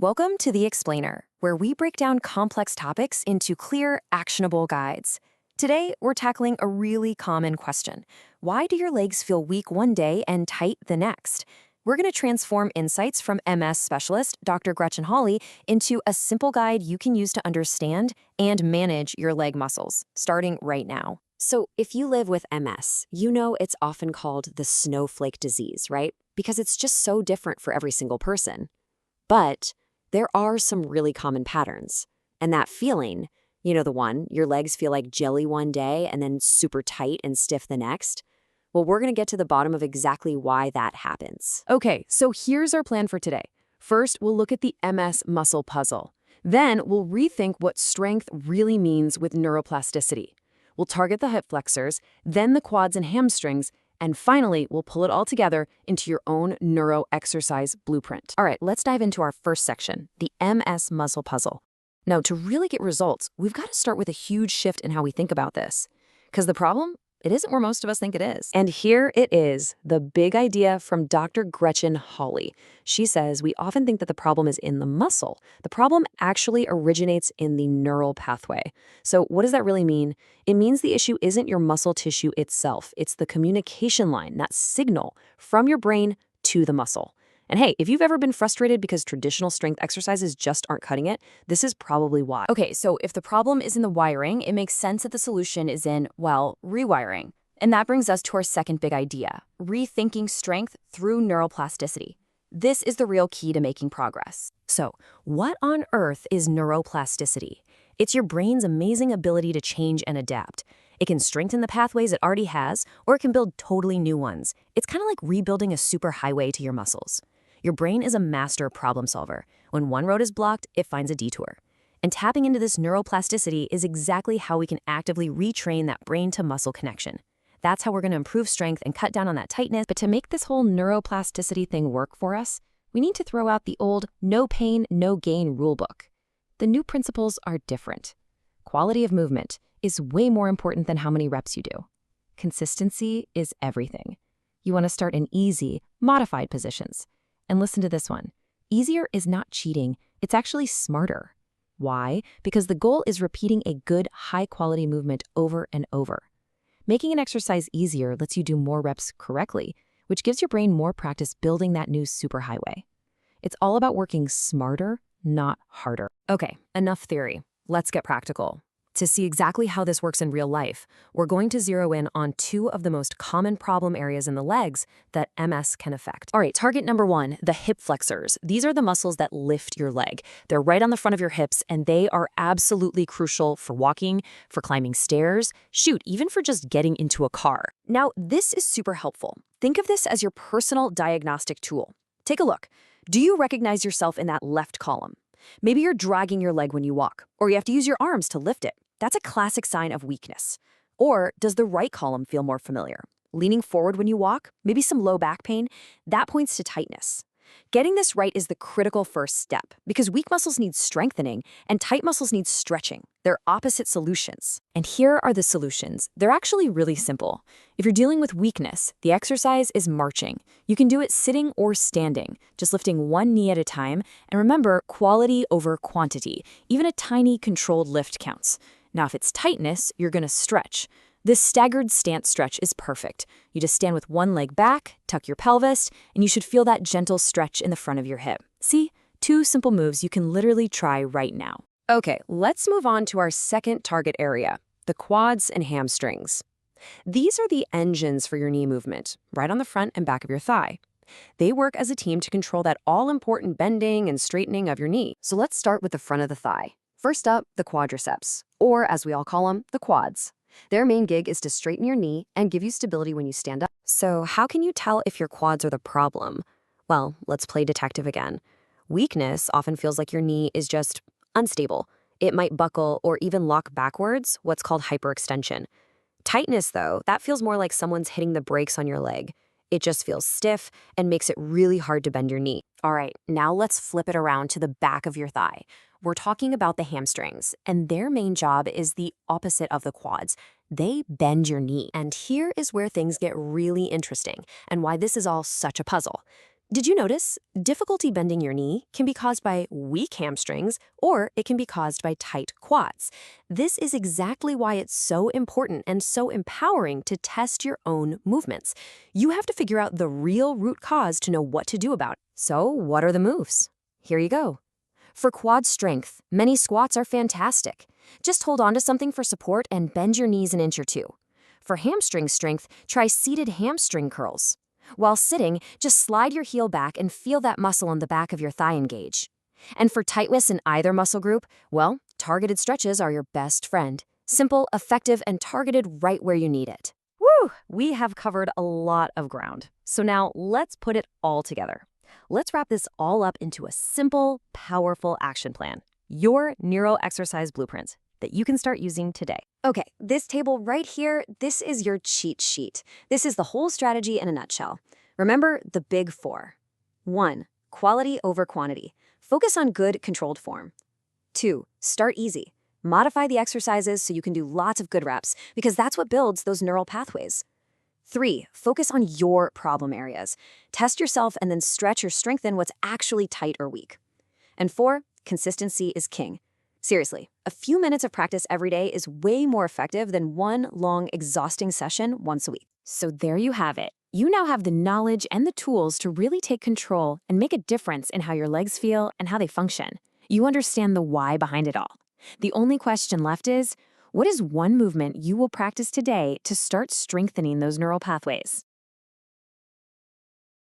Welcome to The Explainer, where we break down complex topics into clear, actionable guides. Today, we're tackling a really common question. Why do your legs feel weak one day and tight the next? We're going to transform insights from MS specialist Dr. Gretchen Hawley into a simple guide you can use to understand and manage your leg muscles, starting right now. So, if you live with MS, you know it's often called the snowflake disease, right? Because it's just so different for every single person. But there are some really common patterns. And that feeling, you know the one, your legs feel like jelly one day and then super tight and stiff the next. Well, we're going to get to the bottom of exactly why that happens. Okay, so here's our plan for today. First, we'll look at the MS muscle puzzle. Then, we'll rethink what strength really means with neuroplasticity. We'll target the hip flexors, then the quads and hamstrings, and finally, we'll pull it all together into your own neuro exercise blueprint. All right, let's dive into our first section, the MS muscle puzzle. Now, to really get results, we've got to start with a huge shift in how we think about this. Because the problem, it isn't where most of us think it is. And here it is, the big idea from Dr. Gretchen Hawley. She says we often think that the problem is in the muscle. The problem actually originates in the neural pathway. So what does that really mean? It means the issue isn't your muscle tissue itself. It's the communication line, that signal from your brain to the muscle. And hey, if you've ever been frustrated because traditional strength exercises just aren't cutting it, this is probably why. Okay, so if the problem is in the wiring, it makes sense that the solution is in, well, rewiring. And that brings us to our second big idea, rethinking strength through neuroplasticity. This is the real key to making progress. So, what on earth is neuroplasticity? It's your brain's amazing ability to change and adapt. It can strengthen the pathways it already has, or it can build totally new ones. It's kind of like rebuilding a superhighway to your muscles. Your brain is a master problem solver. When one road is blocked, it finds a detour. And tapping into this neuroplasticity is exactly how we can actively retrain that brain-to-muscle connection. That's how we're going to improve strength and cut down on that tightness. But to make this whole neuroplasticity thing work for us, we need to throw out the old no pain, no gain rulebook. The new principles are different. Quality of movement is way more important than how many reps you do. Consistency is everything. You want to start in easy, modified positions. And listen to this one. Easier is not cheating, it's actually smarter. Why? Because the goal is repeating a good, high-quality movement over and over. Making an exercise easier lets you do more reps correctly, which gives your brain more practice building that new superhighway. It's all about working smarter, not harder. Okay, enough theory. Let's get practical. To see exactly how this works in real life, we're going to zero in on two of the most common problem areas in the legs that MS can affect. All right, target number one, the hip flexors. These are the muscles that lift your leg. They're right on the front of your hips, and they are absolutely crucial for walking, for climbing stairs, shoot, even for just getting into a car. Now, this is super helpful. Think of this as your personal diagnostic tool. Take a look. Do you recognize yourself in that left column? Maybe you're dragging your leg when you walk, or you have to use your arms to lift it. That's a classic sign of weakness. Or does the right column feel more familiar? Leaning forward when you walk, maybe some low back pain, that points to tightness. Getting this right is the critical first step because weak muscles need strengthening and tight muscles need stretching. They're opposite solutions. And here are the solutions. They're actually really simple. If you're dealing with weakness, the exercise is marching. You can do it sitting or standing, just lifting one knee at a time. And remember, quality over quantity. Even a tiny controlled lift counts. Now, if it's tightness, you're going to stretch. This staggered stance stretch is perfect. You just stand with one leg back, tuck your pelvis, and you should feel that gentle stretch in the front of your hip. See? Two simple moves you can literally try right now. Okay, let's move on to our second target area, the quads and hamstrings. These are the engines for your knee movement, right on the front and back of your thigh. They work as a team to control that all-important bending and straightening of your knee. So let's start with the front of the thigh. First up, the quadriceps, or as we all call them, the quads. Their main gig is to straighten your knee and give you stability when you stand up. So how can you tell if your quads are the problem? Well, let's play detective again. Weakness often feels like your knee is just unstable. It might buckle or even lock backwards, what's called hyperextension. Tightness, though, that feels more like someone's hitting the brakes on your leg. It just feels stiff and makes it really hard to bend your knee. All right, now let's flip it around to the back of your thigh. We're talking about the hamstrings, and their main job is the opposite of the quads. They bend your knee. And here is where things get really interesting and why this is all such a puzzle. Did you notice? Difficulty bending your knee can be caused by weak hamstrings or it can be caused by tight quads. This is exactly why it's so important and so empowering to test your own movements. You have to figure out the real root cause to know what to do about it. So, what are the moves? Here you go. For quad strength, many squats are fantastic. Just hold on to something for support and bend your knees an inch or two. For hamstring strength, try seated hamstring curls. While sitting, just slide your heel back and feel that muscle on the back of your thigh engage. And for tightness in either muscle group, well, targeted stretches are your best friend. Simple, effective, and targeted right where you need it. Woo! We have covered a lot of ground. So now let's put it all together. Let's wrap this all up into a simple, powerful action plan. Your neuro exercise blueprint that you can start using today. Okay, this table right here, this is your cheat sheet. This is the whole strategy in a nutshell. Remember the big four. 1. Quality over quantity. Focus on good, controlled form. 2. Start easy. Modify the exercises so you can do lots of good reps, because that's what builds those neural pathways. 3. Focus on your problem areas. Test yourself and then stretch or strengthen what's actually tight or weak. And 4. Consistency is king. Seriously, a few minutes of practice every day is way more effective than one long, exhausting session once a week. So there you have it. You now have the knowledge and the tools to really take control and make a difference in how your legs feel and how they function. You understand the why behind it all. The only question left is, what is one movement you will practice today to start strengthening those neural pathways?